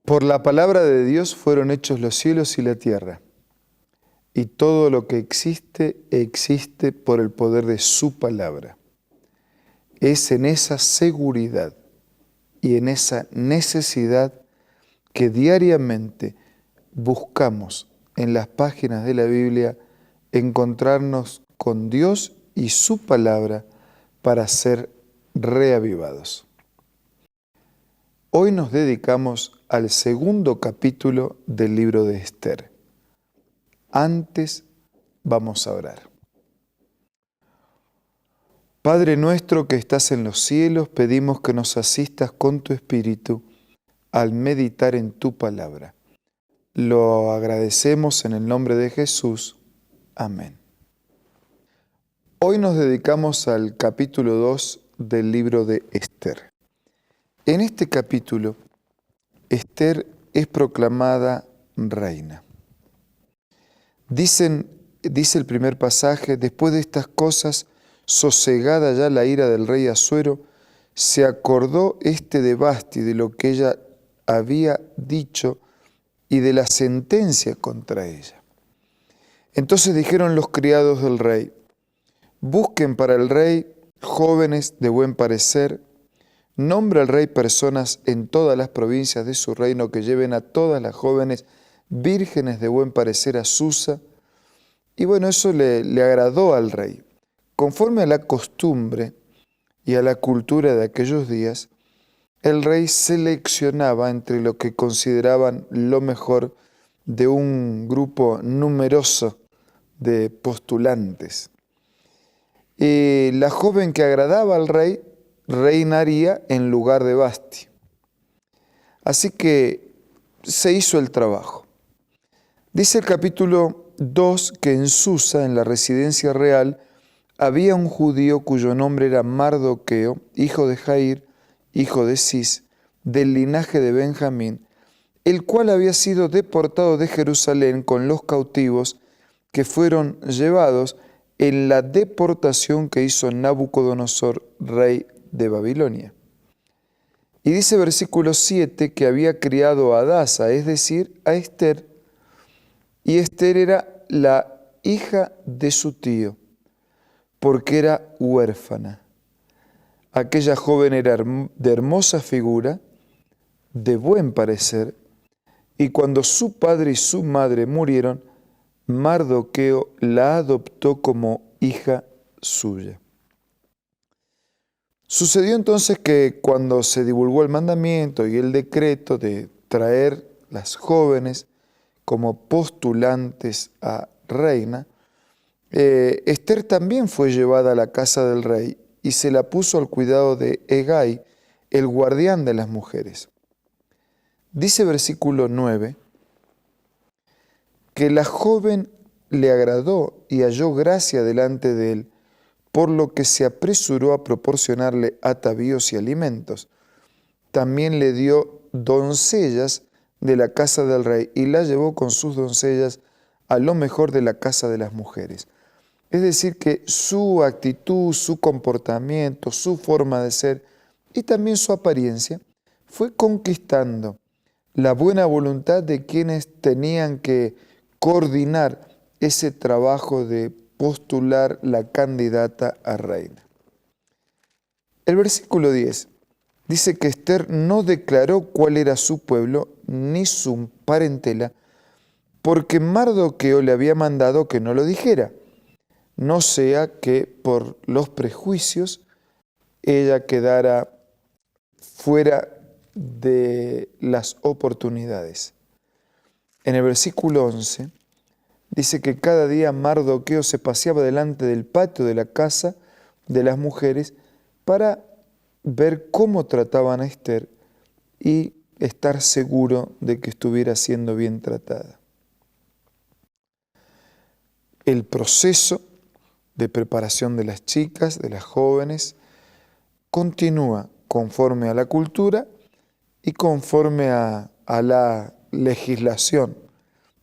Por la palabra de Dios fueron hechos los cielos y la tierra, y todo lo que existe, existe por el poder de su palabra. Es en esa seguridad y en esa necesidad que diariamente buscamos en las páginas de la Biblia encontrarnos con Dios y su palabra para ser reavivados. Hoy nos dedicamos al segundo capítulo del libro de Esther. Antes vamos a orar. Padre nuestro que estás en los cielos, pedimos que nos asistas con tu Espíritu al meditar en tu palabra. Lo agradecemos en el nombre de Jesús. Amén. Hoy nos dedicamos al capítulo 2 del libro de Esther. En este capítulo, Esther es proclamada reina. Dice el primer pasaje: después de estas cosas, sosegada ya la ira del rey Asuero, se acordó de Vasti de lo que ella había dicho y de la sentencia contra ella. Entonces dijeron los criados del rey: busquen para el rey jóvenes de buen parecer, nombra al rey personas en todas las provincias de su reino que lleven a todas las jóvenes vírgenes de buen parecer a Susa. Y bueno, eso le agradó al rey. Conforme a la costumbre y a la cultura de aquellos días, el rey seleccionaba entre lo que consideraban lo mejor de un grupo numeroso de postulantes. Y la joven que agradaba al rey reinaría en lugar de Vasti. Así que se hizo el trabajo. Dice el capítulo 2 que en Susa, en la residencia real, había un judío cuyo nombre era Mardoqueo, hijo de Jair, hijo de Cis, del linaje de Benjamín, el cual había sido deportado de Jerusalén con los cautivos que fueron llevados en la deportación que hizo Nabucodonosor, rey de Babilonia. Y dice versículo 7 que había criado a Hadasa, es decir, a Esther, y Esther era la hija de su tío, porque era huérfana. Aquella joven era de hermosa figura, de buen parecer, y cuando su padre y su madre murieron, Mardoqueo la adoptó como hija suya. Sucedió entonces que cuando se divulgó el mandamiento y el decreto de traer las jóvenes como postulantes a reina, Esther también fue llevada a la casa del rey y se la puso al cuidado de Hegai, el guardián de las mujeres. Dice versículo 9 que la joven le agradó y halló gracia delante de él, por lo que se apresuró a proporcionarle atavíos y alimentos. También le dio doncellas de la casa del rey y la llevó con sus doncellas a lo mejor de la casa de las mujeres. Es decir, que su actitud, su comportamiento, su forma de ser y también su apariencia fue conquistando la buena voluntad de quienes tenían que coordinar ese trabajo de postular la candidata a reina. El versículo 10 dice que Esther no declaró cuál era su pueblo ni su parentela, porque Mardoqueo le había mandado que no lo dijera, no sea que por los prejuicios ella quedara fuera de las oportunidades. En el versículo 11 dice que cada día Mardoqueo se paseaba delante del patio de la casa de las mujeres para ver cómo trataban a Esther y estar seguro de que estuviera siendo bien tratada. El proceso de preparación de las chicas, de las jóvenes, continúa conforme a la cultura y conforme a la legislación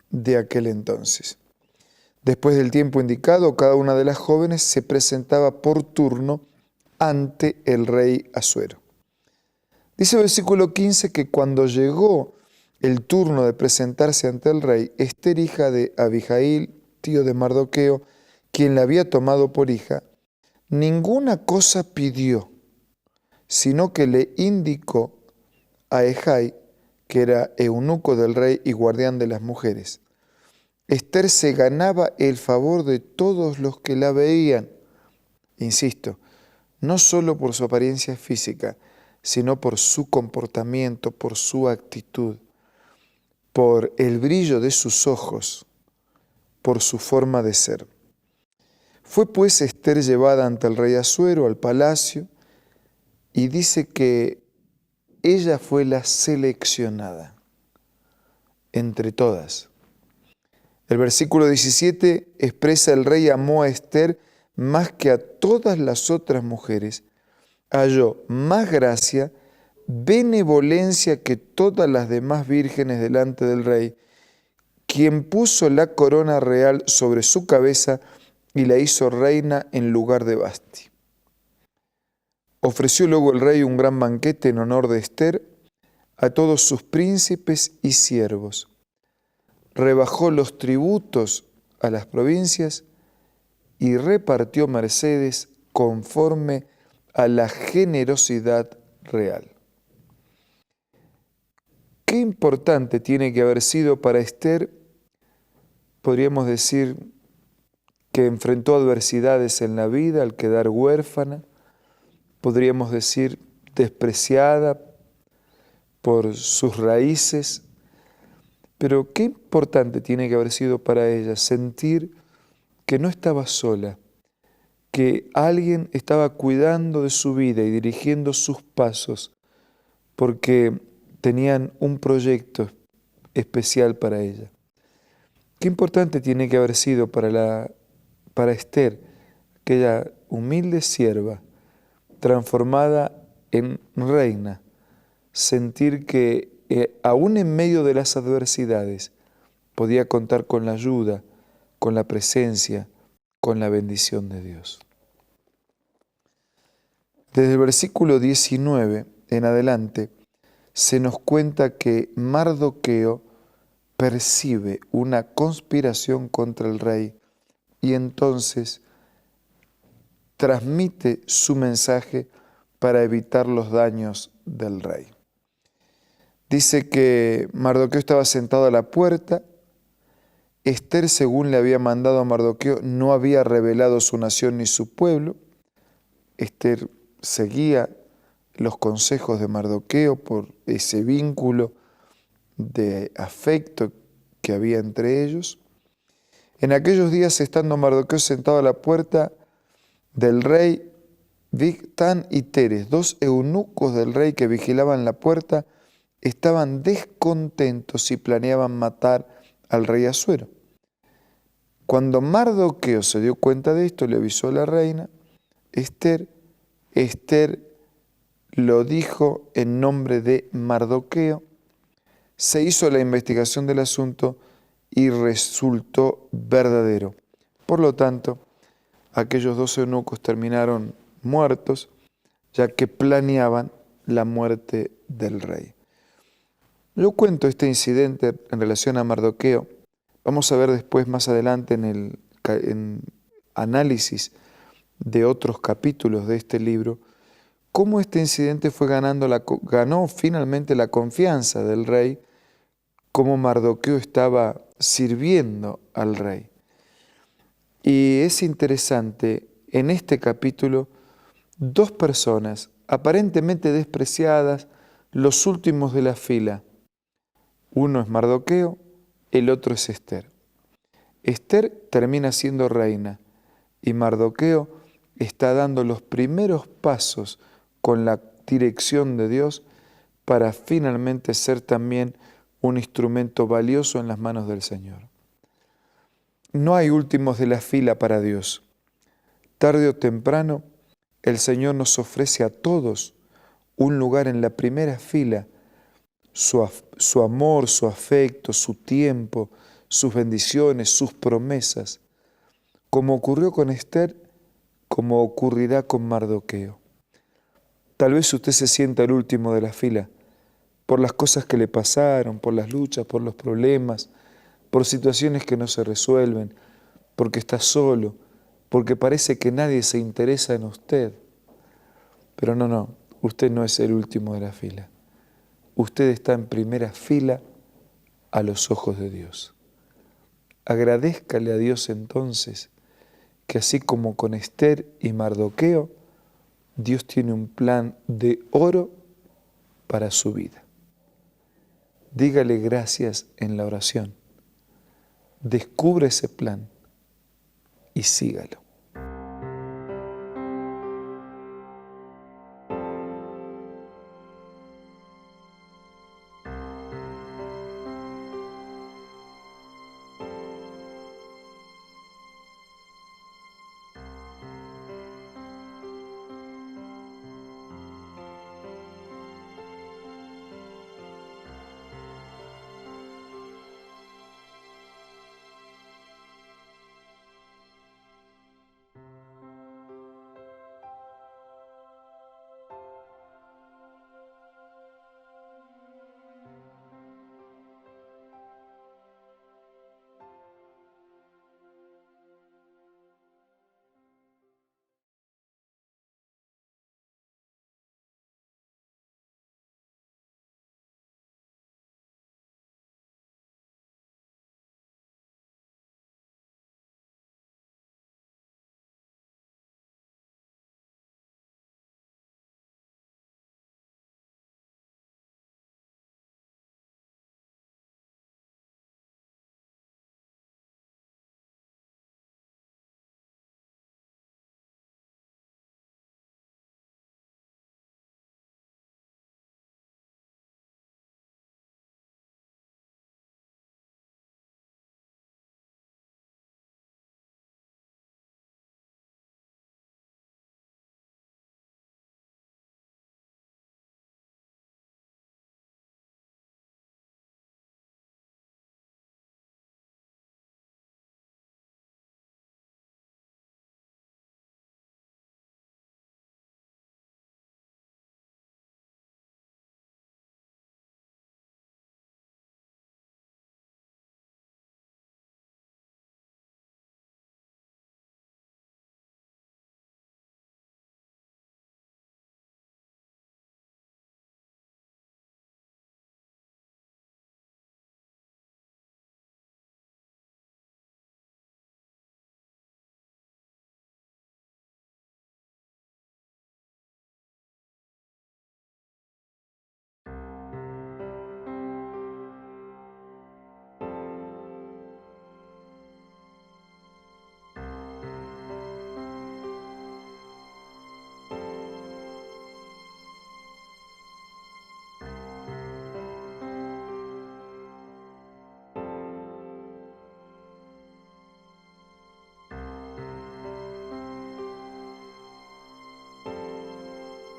de aquel entonces. Después del tiempo indicado, cada una de las jóvenes se presentaba por turno ante el rey Asuero. Dice el versículo 15 que cuando llegó el turno de presentarse ante el rey, Ester, hija de Abijail, tío de Mardoqueo, quien la había tomado por hija, ninguna cosa pidió, sino que le indicó a Ejai, que era eunuco del rey y guardián de las mujeres. Ester se ganaba el favor de todos los que la veían, insisto, no solo por su apariencia física, sino por su comportamiento, por su actitud, por el brillo de sus ojos, por su forma de ser. Fue pues Ester llevada ante el rey Asuero al palacio y dice que ella fue la seleccionada entre todas. El versículo 17 expresa: el rey amó a Ester más que a todas las otras mujeres, halló más gracia, benevolencia que todas las demás vírgenes delante del rey, quien puso la corona real sobre su cabeza y la hizo reina en lugar de Vasti. Ofreció luego el rey un gran banquete en honor de Ester a todos sus príncipes y siervos. Rebajó los tributos a las provincias y repartió mercedes conforme a la generosidad real. Qué importante tiene que haber sido para Ester, podríamos decir, que enfrentó adversidades en la vida al quedar huérfana, podríamos decir despreciada por sus raíces, pero qué importante tiene que haber sido para ella sentir que no estaba sola, que alguien estaba cuidando de su vida y dirigiendo sus pasos, porque tenían un proyecto especial para ella. Qué importante tiene que haber sido para Ester, aquella humilde sierva, transformada en reina, sentir que aún en medio de las adversidades podía contar con la ayuda, con la presencia, con la bendición de Dios. Desde el versículo 19 en adelante se nos cuenta que Mardoqueo percibe una conspiración contra el rey y entonces transmite su mensaje para evitar los daños del rey. Dice que Mardoqueo estaba sentado a la puerta. Ester, según le había mandado a Mardoqueo, no había revelado su nación ni su pueblo. Ester seguía los consejos de Mardoqueo por ese vínculo de afecto que había entre ellos. En aquellos días, estando Mardoqueo sentado a la puerta del rey, Bigtán y Teres, dos eunucos del rey que vigilaban la puerta, estaban descontentos y planeaban matar al rey Asuero. Cuando Mardoqueo se dio cuenta de esto, le avisó a la reina Ester. Ester lo dijo en nombre de Mardoqueo. Se hizo la investigación del asunto y resultó verdadero. Por lo tanto, aquellos dos eunucos terminaron muertos, ya que planeaban la muerte del rey. Yo cuento este incidente en relación a Mardoqueo. Vamos a ver después, más adelante, en análisis de otros capítulos de este libro, cómo este incidente ganó finalmente la confianza del rey, cómo Mardoqueo estaba sirviendo al rey. Y es interesante, en este capítulo, dos personas aparentemente despreciadas, los últimos de la fila. Uno es Mardoqueo, el otro es Ester. Ester termina siendo reina y Mardoqueo está dando los primeros pasos con la dirección de Dios para finalmente ser también un instrumento valioso en las manos del Señor. No hay últimos de la fila para Dios. Tarde o temprano, el Señor nos ofrece a todos un lugar en la primera fila, su amor, su afecto, su tiempo, sus bendiciones, sus promesas, como ocurrió con Ester, como ocurrirá con Mardoqueo. Tal vez usted se sienta el último de la fila, por las cosas que le pasaron, por las luchas, por los problemas, por situaciones que no se resuelven, porque está solo, porque parece que nadie se interesa en usted. Pero no, usted no es el último de la fila. Usted está en primera fila a los ojos de Dios. Agradézcale a Dios entonces que así como con Esther y Mardoqueo, Dios tiene un plan de oro para su vida. Dígale gracias en la oración. Descubre ese plan y sígalo.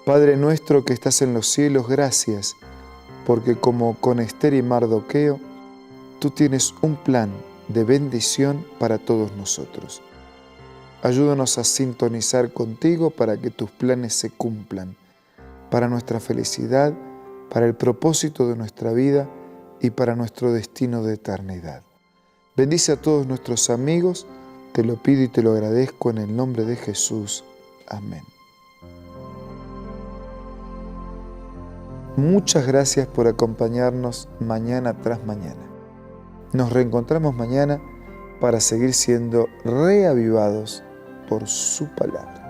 Padre nuestro que estás en los cielos, gracias, porque como con Esther y Mardoqueo, tú tienes un plan de bendición para todos nosotros. Ayúdanos a sintonizar contigo para que tus planes se cumplan, para nuestra felicidad, para el propósito de nuestra vida y para nuestro destino de eternidad. Bendice a todos nuestros amigos, te lo pido y te lo agradezco en el nombre de Jesús. Amén. Muchas gracias por acompañarnos mañana tras mañana. Nos reencontramos mañana para seguir siendo reavivados por su palabra.